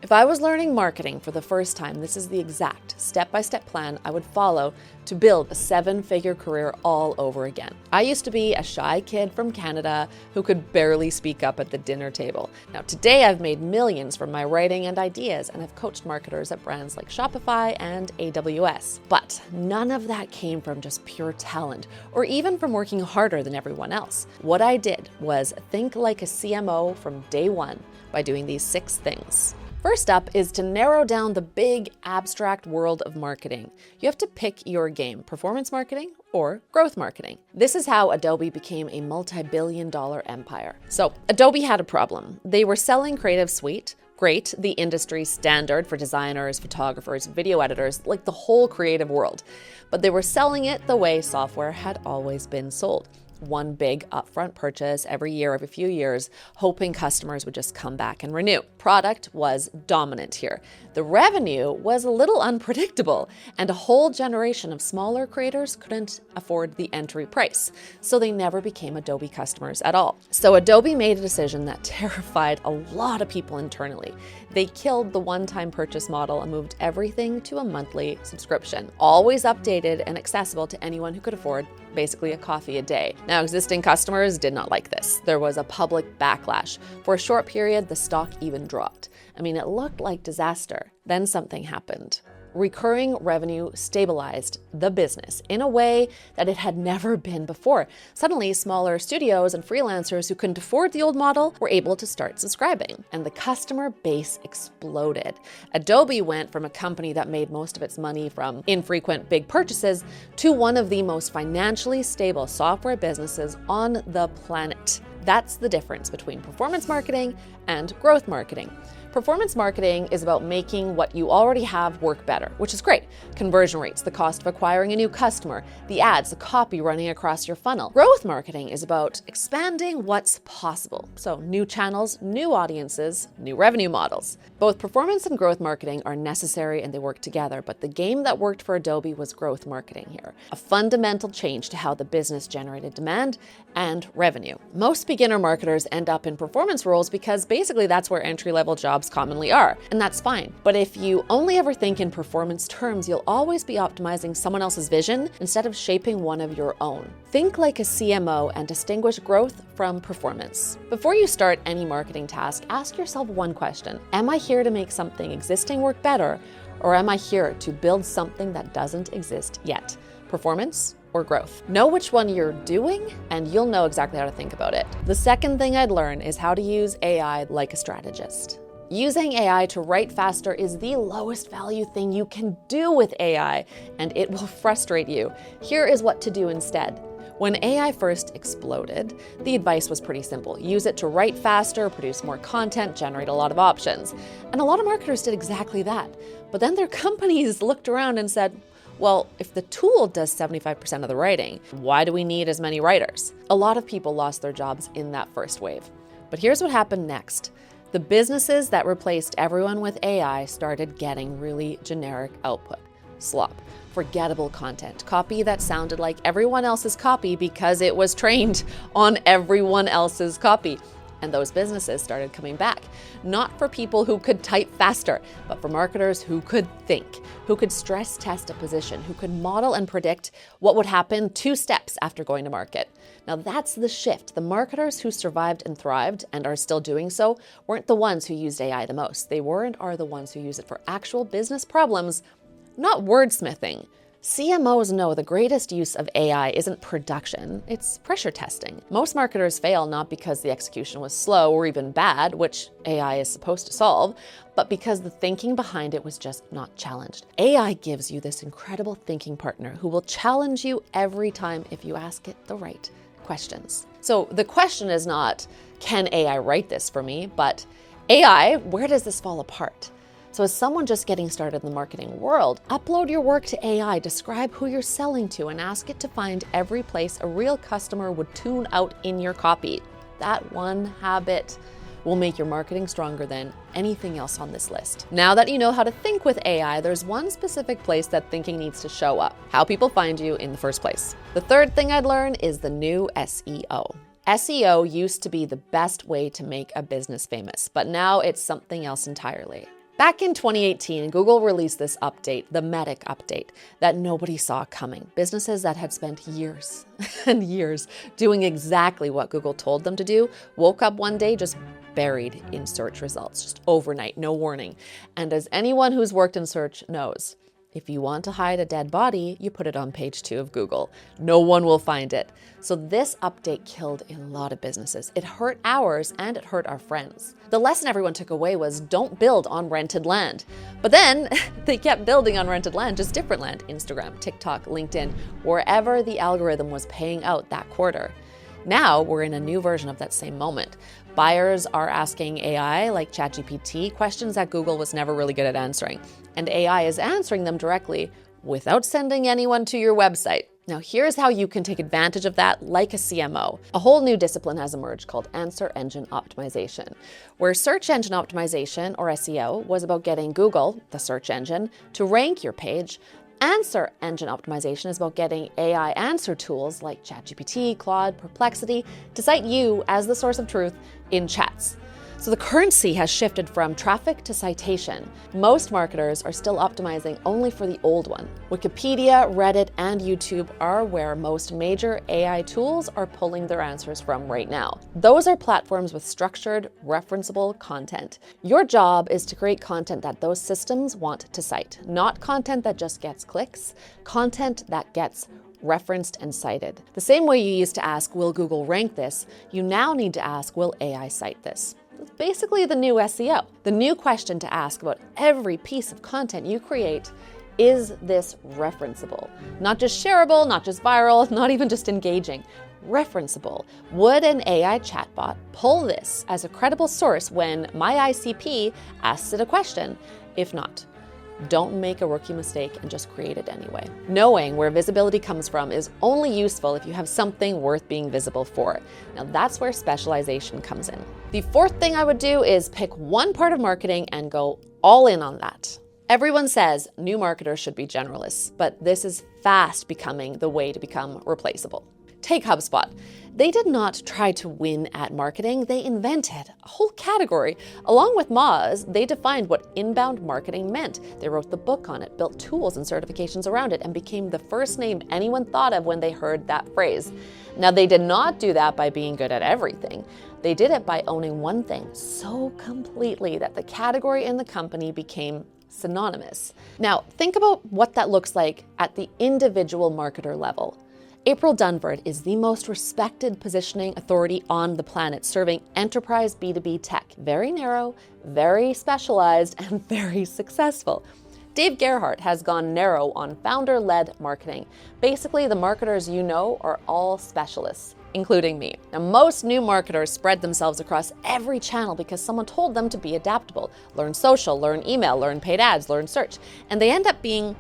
If I was learning marketing for the first time, this is the exact step-by-step plan I would follow to build a 7-figure career all over again. I used to be a shy kid from Canada who could barely speak up at the dinner table. Now today I've made millions from my writing and ideas, and I've coached marketers at brands like Shopify and AWS. But none of that came from just pure talent or even from working harder than everyone else. What I did was think like a CMO from day one by doing these 6 things. First up is to narrow down the big abstract world of marketing. You have to pick your game, performance marketing or growth marketing. This is how Adobe became a multi-billion-dollar empire. So Adobe had a problem. They were selling Creative Suite, great, the industry standard for designers, photographers, video editors, like the whole creative world. But they were selling it the way software had always been sold. One big upfront purchase every year, every few years, hoping customers would just come back and renew. Product was dominant here. The revenue was a little unpredictable, and a whole generation of smaller creators couldn't afford the entry price, so they never became Adobe customers at all. So Adobe made a decision that terrified a lot of people internally. They killed the one-time purchase model and moved everything to a monthly subscription, always updated and accessible to anyone who could afford basically a coffee a day. Now, existing customers did not like this. There was a public backlash. For a short period, the stock even dropped. I mean, it looked like disaster. Then something happened. Recurring revenue stabilized the business in a way that it had never been before. Suddenly, smaller studios and freelancers who couldn't afford the old model were able to start subscribing, and the customer base exploded. Adobe went from a company that made most of its money from infrequent big purchases to one of the most financially stable software businesses on the planet. That's the difference between performance marketing and growth marketing. Performance marketing is about making what you already have work better, which is great. Conversion rates, the cost of acquiring a new customer, the ads, the copy running across your funnel. Growth marketing is about expanding what's possible. So new channels, new audiences, new revenue models. Both performance and growth marketing are necessary and they work together, but the game that worked for Adobe was growth marketing here. A fundamental change to how the business generated demand and revenue. Most beginner marketers end up in performance roles because basically that's where entry-level jobs commonly are, and that's fine. But if you only ever think in performance terms, you'll always be optimizing someone else's vision instead of shaping one of your own. Think like a CMO and distinguish growth from performance. Before you start any marketing task, ask yourself one question. Am I here to make something existing work better, or am I here to build something that doesn't exist yet? Performance or growth? Know which one you're doing, and you'll know exactly how to think about it. The second thing I'd learn is how to use AI like a strategist. Using AI to write faster is the lowest value thing you can do with AI, and it will frustrate you. Here is what to do instead. When AI first exploded, the advice was pretty simple. Use it to write faster, produce more content, generate a lot of options. And a lot of marketers did exactly that. But then their companies looked around and said, well, if the tool does 75% of the writing, why do we need as many writers? A lot of people lost their jobs in that first wave. But here's what happened next. The businesses that replaced everyone with AI started getting really generic output. Slop, forgettable content, copy that sounded like everyone else's copy because it was trained on everyone else's copy. And those businesses started coming back, not for people who could type faster, but for marketers who could think, who could stress test a position, who could model and predict what would happen 2 steps after going to market. Now that's the shift. The marketers who survived and thrived and are still doing so weren't the ones who used AI the most. They were and are the ones who use it for actual business problems, not wordsmithing. CMOs know the greatest use of AI isn't production, it's pressure testing. Most marketers fail not because the execution was slow or even bad, which AI is supposed to solve, but because the thinking behind it was just not challenged. AI gives you this incredible thinking partner who will challenge you every time if you ask it the right questions. So the question is not, can AI write this for me? But AI, where does this fall apart? So as someone just getting started in the marketing world, upload your work to AI, describe who you're selling to, and ask it to find every place a real customer would tune out in your copy. That one habit will make your marketing stronger than anything else on this list. Now that you know how to think with AI, there's one specific place that thinking needs to show up: how people find you in the first place. The third thing I'd learn is the new SEO. SEO used to be the best way to make a business famous, but now it's something else entirely. Back in 2018, Google released this update, the Medic update, that nobody saw coming. Businesses that had spent years and years doing exactly what Google told them to do woke up one day just buried in search results, just overnight, no warning. And as anyone who's worked in search knows, if you want to hide a dead body, you put it on page 2 of Google. No one will find it. So this update killed a lot of businesses. It hurt ours and it hurt our friends. The lesson everyone took away was don't build on rented land. But then they kept building on rented land, just different land, Instagram, TikTok, LinkedIn, wherever the algorithm was paying out that quarter. Now we're in a new version of that same moment. Buyers are asking AI, like ChatGPT, questions that Google was never really good at answering. And AI is answering them directly without sending anyone to your website. Now, here's how you can take advantage of that like a CMO. A whole new discipline has emerged called answer engine optimization, where search engine optimization, or SEO, was about getting Google, the search engine, to rank your page. Answer engine optimization is about getting AI answer tools like ChatGPT, Claude, Perplexity to cite you as the source of truth in chats. So the currency has shifted from traffic to citation. Most marketers are still optimizing only for the old one. Wikipedia, Reddit, and YouTube are where most major AI tools are pulling their answers from right now. Those are platforms with structured, referenceable content. Your job is to create content that those systems want to cite, not content that just gets clicks, content that gets referenced and cited. The same way you used to ask, will Google rank this? You now need to ask, will AI cite this? It's basically the new SEO. The new question to ask about every piece of content you create, is this referenceable? Not just shareable, not just viral, not even just engaging. Referenceable. Would an AI chatbot pull this as a credible source when my ICP asks it a question? If not, don't make a rookie mistake and just create it anyway. Knowing where visibility comes from is only useful if you have something worth being visible for. Now that's where specialization comes in. The fourth thing I would do is pick one part of marketing and go all in on that. Everyone says new marketers should be generalists, but this is fast becoming the way to become replaceable. Take HubSpot. They did not try to win at marketing, they invented a whole category. Along with Moz, they defined what inbound marketing meant. They wrote the book on it, built tools and certifications around it, and became the first name anyone thought of when they heard that phrase. Now, they did not do that by being good at everything. They did it by owning one thing so completely that the category and the company became synonymous. Now, think about what that looks like at the individual marketer level. April Dunford is the most respected positioning authority on the planet, serving enterprise B2B tech. Very narrow, very specialized, and very successful. Dave Gerhardt has gone narrow on founder-led marketing. Basically, the marketers you know are all specialists, including me. Now, most new marketers spread themselves across every channel because someone told them to be adaptable. Learn social, learn email, learn paid ads, learn search. And they end up being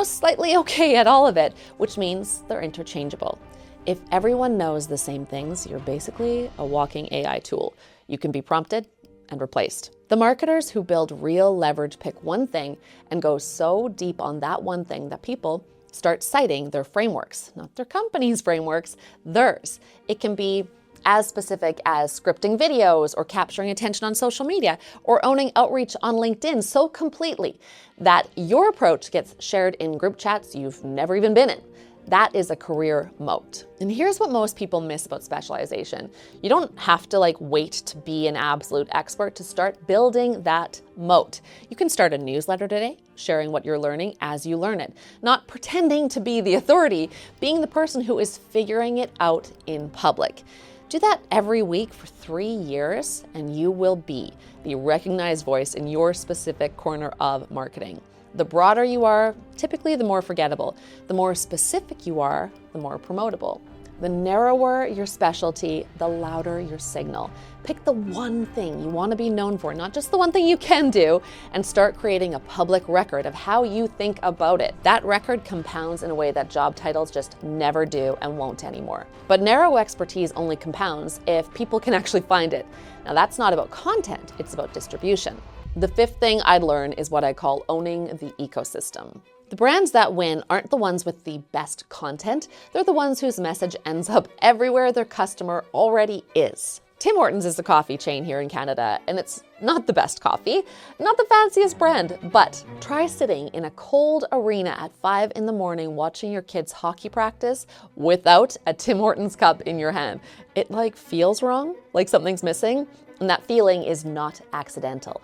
slightly okay at all of it, which means they're interchangeable. If everyone knows the same things, you're basically a walking AI tool. You can be prompted and replaced. The marketers who build real leverage pick one thing and go so deep on that one thing that people start citing their frameworks, not their company's frameworks, theirs. It can be as specific as scripting videos or capturing attention on social media or owning outreach on LinkedIn so completely that your approach gets shared in group chats you've never even been in. That is a career moat. And here's what most people miss about specialization. You don't have to wait to be an absolute expert to start building that moat. You can start a newsletter today, sharing what you're learning as you learn it, not pretending to be the authority, being the person who is figuring it out in public. Do that every week for 3 years, and you will be the recognized voice in your specific corner of marketing. The broader you are, typically the more forgettable. The more specific you are, the more promotable. The narrower your specialty, the louder your signal. Pick the one thing you want to be known for, not just the one thing you can do, and start creating a public record of how you think about it. That record compounds in a way that job titles just never do and won't anymore. But narrow expertise only compounds if people can actually find it. Now, that's not about content, it's about distribution. The fifth thing I'd learn is what I call owning the ecosystem. The brands that win aren't the ones with the best content, they're the ones whose message ends up everywhere their customer already is. Tim Hortons is the coffee chain here in Canada, and it's not the best coffee, not the fanciest brand, but try sitting in a cold arena at 5 in the morning watching your kids' hockey practice without a Tim Hortons cup in your hand. It feels wrong, like something's missing, and that feeling is not accidental.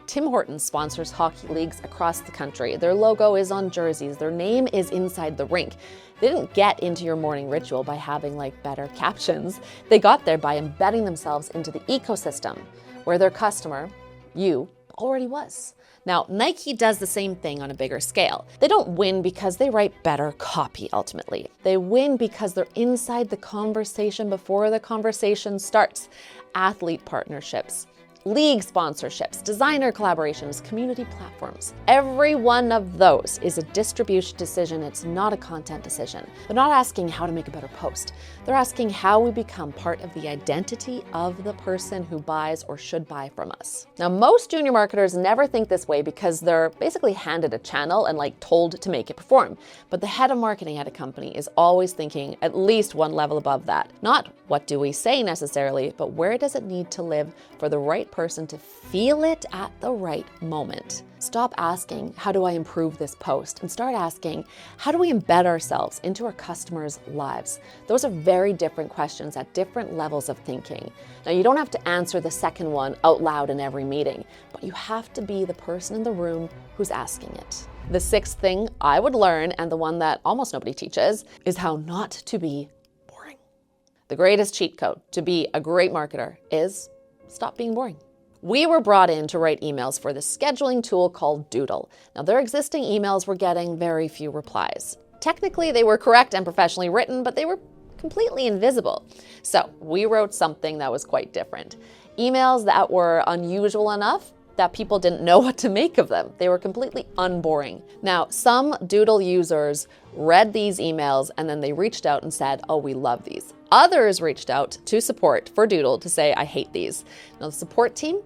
Tim Hortons sponsors hockey leagues across the country. Their logo is on jerseys. Their name is inside the rink. They didn't get into your morning ritual by having better captions. They got there by embedding themselves into the ecosystem where their customer, you, already was. Now, Nike does the same thing on a bigger scale. They don't win because they write better copy ultimately. They win because they're inside the conversation before the conversation starts. Athlete partnerships, league sponsorships, designer collaborations, community platforms. Every one of those is a distribution decision. It's not a content decision. They're not asking how to make a better post. They're asking how we become part of the identity of the person who buys or should buy from us. Now, most junior marketers never think this way because they're basically handed a channel and told to make it perform. But the head of marketing at a company is always thinking at least one level above that. Not what do we say necessarily, but where does it need to live for the right person to feel it at the right moment. Stop asking, how do I improve this post? And start asking, how do we embed ourselves into our customers' lives? Those are very different questions at different levels of thinking. Now, you don't have to answer the second one out loud in every meeting, but you have to be the person in the room who's asking it. The sixth thing I would learn, and the one that almost nobody teaches, is how not to be boring. The greatest cheat code to be a great marketer is stop being boring. We were brought in to write emails for this scheduling tool called Doodle. Now, their existing emails were getting very few replies. Technically, they were correct and professionally written, but they were completely invisible. So we wrote something that was quite different. Emails that were unusual enough that people didn't know what to make of them. They were completely unboring. Now, some Doodle users read these emails and then they reached out and said, oh, we love these. Others reached out to support for Doodle to say, I hate these. Now, the support team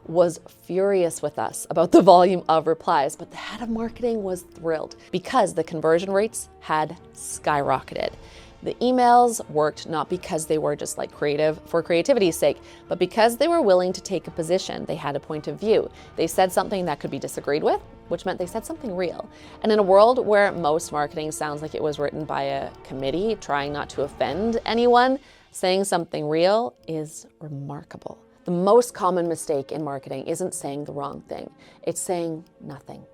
was furious with us about the volume of replies, but the head of marketing was thrilled because the conversion rates had skyrocketed. The emails worked not because they were just creative for creativity's sake, but because they were willing to take a position. They had a point of view. They said something that could be disagreed with, which meant they said something real. And in a world where most marketing sounds like it was written by a committee trying not to offend anyone, saying something real is remarkable. The most common mistake in marketing isn't saying the wrong thing. It's saying nothing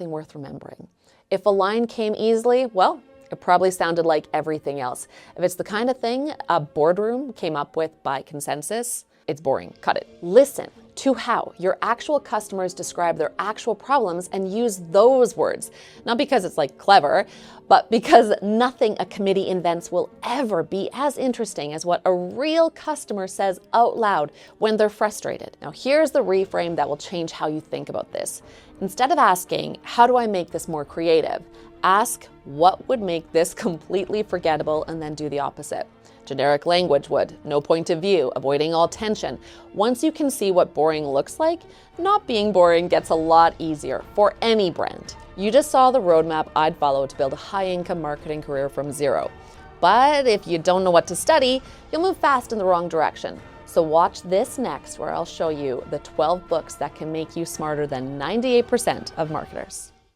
worth remembering. If a line came easily, well, it probably sounded like everything else. If it's the kind of thing a boardroom came up with by consensus, it's boring. Cut it. Listen to how your actual customers describe their actual problems and use those words. Not because it's clever, but because nothing a committee invents will ever be as interesting as what a real customer says out loud when they're frustrated. Now, here's the reframe that will change how you think about this. Instead of asking, how do I make this more creative? Ask, what would make this completely forgettable, and then do the opposite. Generic language would, no point of view, avoiding all tension. Once you can see what boring looks like, not being boring gets a lot easier for any brand. You just saw the roadmap I'd follow to build a high-income marketing career from zero. But if you don't know what to study, you'll move fast in the wrong direction. So watch this next, where I'll show you the 12 books that can make you smarter than 98% of marketers.